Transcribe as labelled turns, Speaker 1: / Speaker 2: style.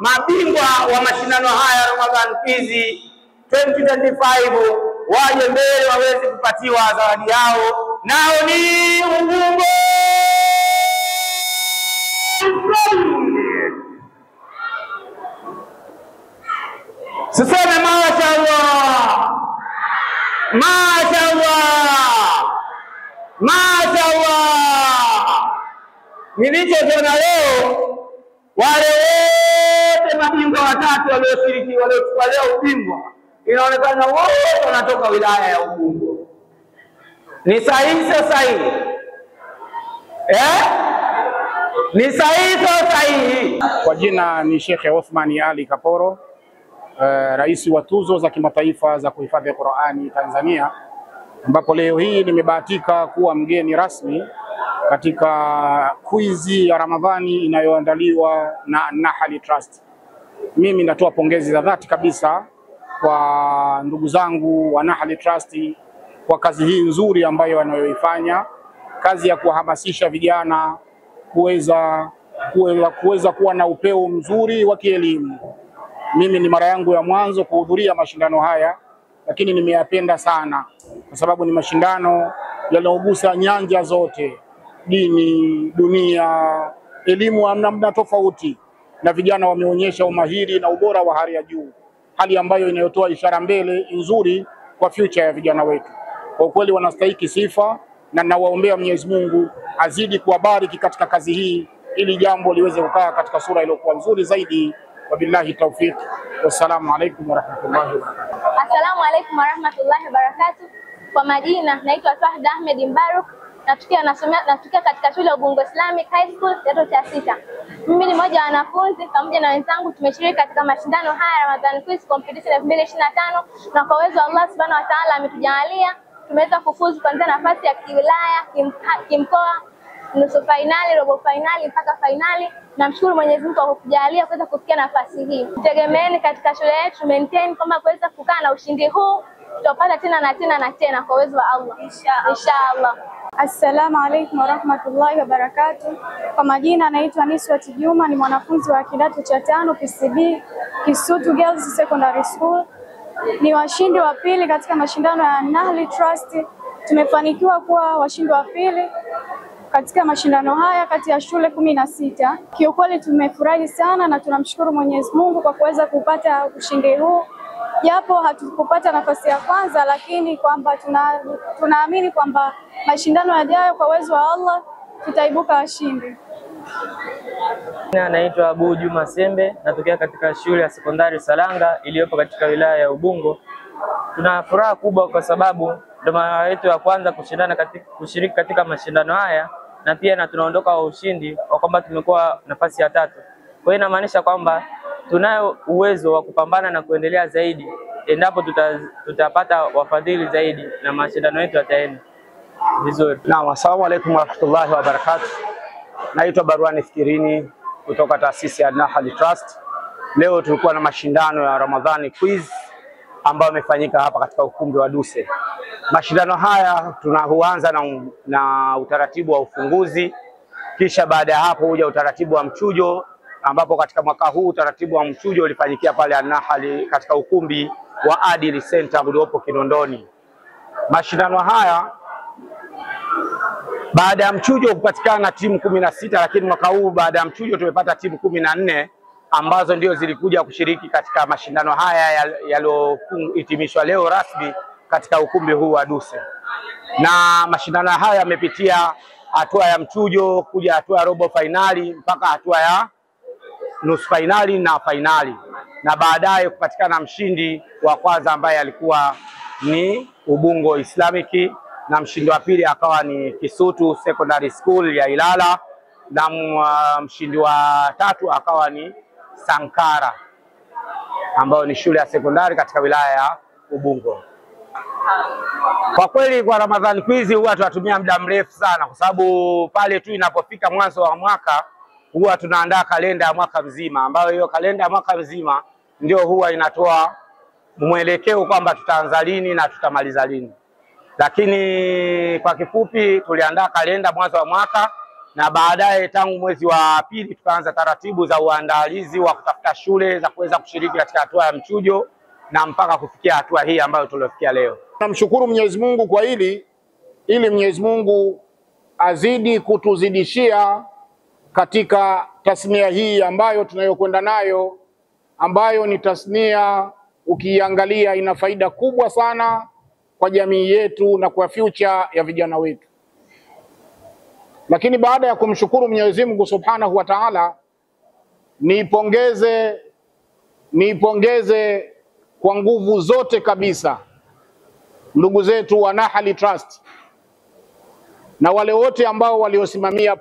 Speaker 1: mabingwa wa mashindano haya Ramadhan Quiz 2025 waje mbele waweze kupatiwa zawadi yao, nao ni Ubungo. Siseme mashaallah, mashaallah, mashaallah. Nilichokiona leo, wale wote mabingwa watatu walioshiriki waliochukua leo ubingwa, inaonekana wote wanatoka wilaya ya Ubungo. Ni sahihi sio sahihi? Ni sahihi sio sahihi?
Speaker 2: Kwa jina ni Sheikh Othman Ali Kaporo, rais wa tuzo za kimataifa za kuhifadhi Qur'ani Tanzania, ambapo leo hii nimebahatika kuwa mgeni rasmi katika kwizi ya Ramadhani inayoandaliwa na Nahali Trust. Mimi natoa pongezi za dhati kabisa kwa ndugu zangu wa Nahali Trust kwa kazi hii nzuri ambayo wanayoifanya, kazi ya kuhamasisha vijana kuweza kuwa na upeo mzuri wa kielimu. Mimi ni mara yangu ya mwanzo kuhudhuria mashindano haya, lakini nimeyapenda sana kwa sababu ni mashindano yanayogusa nyanja zote: dini, dunia, elimu namna tofauti, na vijana wameonyesha umahiri na ubora wa hali ya juu, hali ambayo inayotoa ishara mbele nzuri kwa future ya vijana wetu. Kwa kweli wanastahili sifa, na nawaombea Mwenyezi Mungu azidi kuwabariki katika kazi hii, ili jambo liweze kukaa katika sura iliyokuwa nzuri zaidi. Wabillahi tawfiq. Wassalamu alaykum warahmatullahi wabarakatuh.
Speaker 3: Assalamu alaykum warahmatullahi wabarakatuh. Kwa majina naitwa Fahda Ahmed Mbaruk, natukia katika shule ya Ubungo Islamic High School kidato cha 6. Mimi ni mmoja wa wanafunzi pamoja na wenzangu tumeshiriki katika mashindano haya Ramadhan Quiz Competition 2025, na kwa uwezo wa Allah Subhanahu wa Ta'ala ametujalia tumeweza kufuzu kuanzia nafasi ya kiwilaya, kimkoa, nusu finali, robo finali mpaka finali. Namshukuru Mwenyezi Mungu kwa kutujalia kuweza kufikia nafasi hii. Tegemeeni katika shule yetu maintain kwamba kuweza kukaa na ushindi huu tutapata tena na tena na tena kwa uwezo wa Allah. Inshallah.
Speaker 4: Assalamu alaykum warahmatullahi wabarakatuh. Kwa majina naitwa Niswat Juma, ni mwanafunzi wa kidato cha 5 PCB Kisutu Girls Secondary School. Ni washindi wa pili katika mashindano ya Nahli Trust. Tumefanikiwa kuwa washindi wa pili katika mashindano haya kati ya shule 16. Kiukweli tumefurahi sana na tunamshukuru Mwenyezi Mungu kwa kuweza kupata ushindi huu. Japo hatukupata nafasi ya kwanza, lakini kwamba tunaamini kwamba mashindano yajayo kwa uwezo wa Allah tutaibuka washindi.
Speaker 5: Naitwa Abu Juma Sembe, natokea katika shule ya sekondari Salanga iliyopo katika wilaya ya Ubungo. Tuna furaha kubwa kwa sababu ndio mara yetu ya kwanza kushiriki katika mashindano haya, na pia tunaondoka wa ushindi kwa kwamba tumekuwa nafasi ya 3. Kwa hiyo inamaanisha kwamba tunayo uwezo wa kupambana na kuendelea zaidi endapo tutapata wafadhili zaidi na mashindano yetu yataenda vizuri.
Speaker 1: Naam, assalamu alaykum warahmatullahi wabarakatuh. Naitwa Barwani Fikirini kutoka taasisi ya Nahali Trust. Leo tulikuwa na mashindano ya Ramadhani Quiz ambayo yamefanyika hapa katika ukumbi wa Duse. Mashindano haya huanza na utaratibu wa ufunguzi, kisha baada ya hapo huja utaratibu wa mchujo, ambapo katika mwaka huu utaratibu wa mchujo ulifanyikia pale Nahali katika ukumbi wa Adili Center uliopo Kinondoni. Mashindano haya baada ya mchujo kupatikana timu 16, lakini mwaka huu baada ya mchujo tumepata timu 14 ambazo ndio zilikuja kushiriki katika mashindano haya yaliyohitimishwa leo rasmi katika ukumbi huu wa Duse. Na mashindano haya yamepitia hatua ya mchujo, kuja hatua ya robo finali mpaka hatua ya nusu finali na finali, na baadaye kupatikana mshindi wa kwanza ambaye alikuwa ni Ubungo Islamic, na mshindi wa pili akawa ni Kisutu Secondary School ya Ilala, na mshindi wa 3 akawa ni Sankara ambayo ni shule ya sekondari katika wilaya ya Ubungo. Kwa kweli kwa Ramadhan Quiz huwa tunatumia muda mrefu sana, kwa sababu pale tu inapofika mwanzo wa mwaka huwa tunaandaa kalenda ya mwaka mzima, ambayo hiyo kalenda ya mwaka mzima ndio huwa inatoa mwelekeo kwamba tutaanza lini na tutamaliza lini. Lakini kwa kifupi tuliandaa kalenda mwanzo wa mwaka, na baadaye tangu mwezi wa pili tukaanza taratibu za uandalizi wa kutafuta shule za kuweza kushiriki katika hatua ya mchujo na mpaka kufikia hatua hii ambayo tuliofikia leo.
Speaker 2: Namshukuru Mwenyezi Mungu kwa hili, ili Mwenyezi Mungu azidi kutuzidishia katika tasnia hii ambayo tunayokwenda nayo, ambayo ni tasnia ukiangalia ina faida kubwa sana kwa jamii yetu na kwa future ya vijana wetu. Lakini baada ya kumshukuru Mwenyezi Mungu Subhanahu wa Ta'ala, niipongeze kwa nguvu zote kabisa ndugu zetu wa Nahali Trust na wale wote ambao waliosimamia